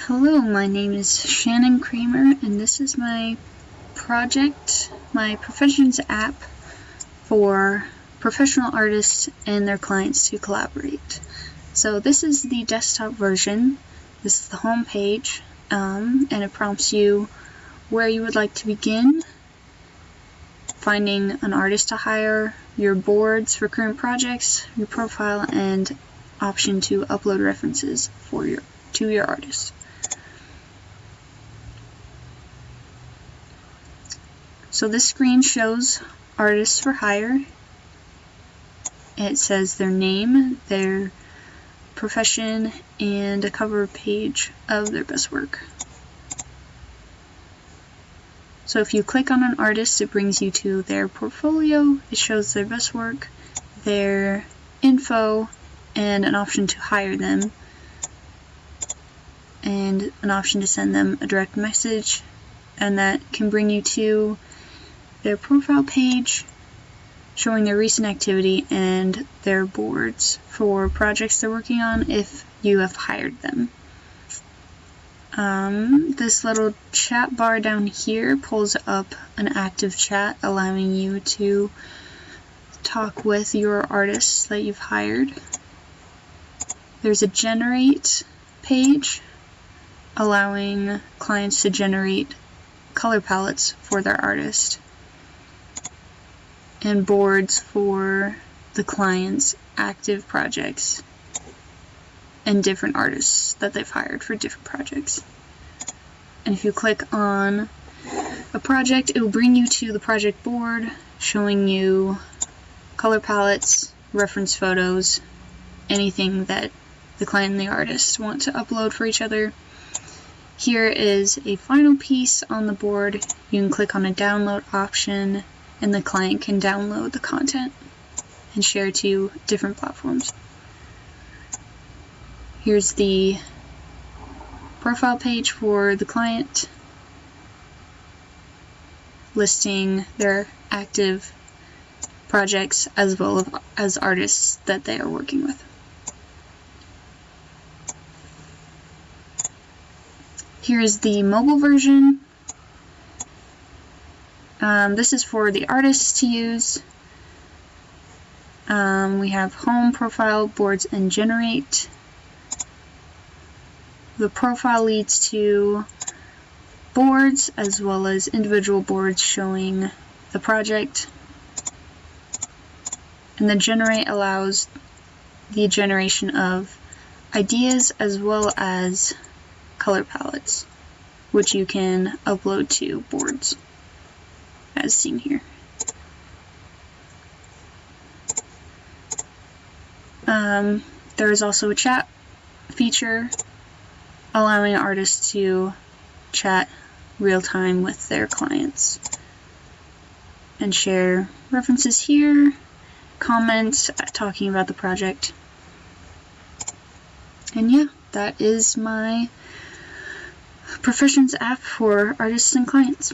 Hello, my name is Shannon Cramer, and this is my project, my Professions app for professional artists and their clients to collaborate. So this is the desktop version. This is the home page, and it prompts you where you would like to begin, finding an artist to hire, your boards for current projects, your profile, and option to upload references to your artist. So this screen shows artists for hire. It says their name, their profession, and a cover page of their best work. So if you click on an artist, it brings you to their portfolio. It shows their best work, their info, and an option to hire them, and an option to send them a direct message, and that can bring you to their profile page showing their recent activity and their boards for projects they're working on if you have hired them. This little chat bar down here pulls up an active chat, allowing you to talk with your artists that you've hired. There's a generate page allowing clients to generate color palettes for their artist, and boards for the client's active projects and different artists that they've hired for different projects. And if you click on a project, it will bring you to the project board showing you color palettes, reference photos, anything that the client and the artist want to upload for each other. Here is a final piece on the board. You can click on a download option, and the client can download the content and share to different platforms. Here's the profile page for the client, listing their active projects as well as artists that they are working with. Here's the mobile version. This is for the artists to use. We have home, profile, boards, and generate. The profile leads to boards as well as individual boards showing the project. And the generate allows the generation of ideas as well as color palettes, which you can upload to boards, as seen here. There is also a chat feature allowing artists to chat real time with their clients and share references here, comments talking about the project. And yeah, that is my Professions app for artists and clients.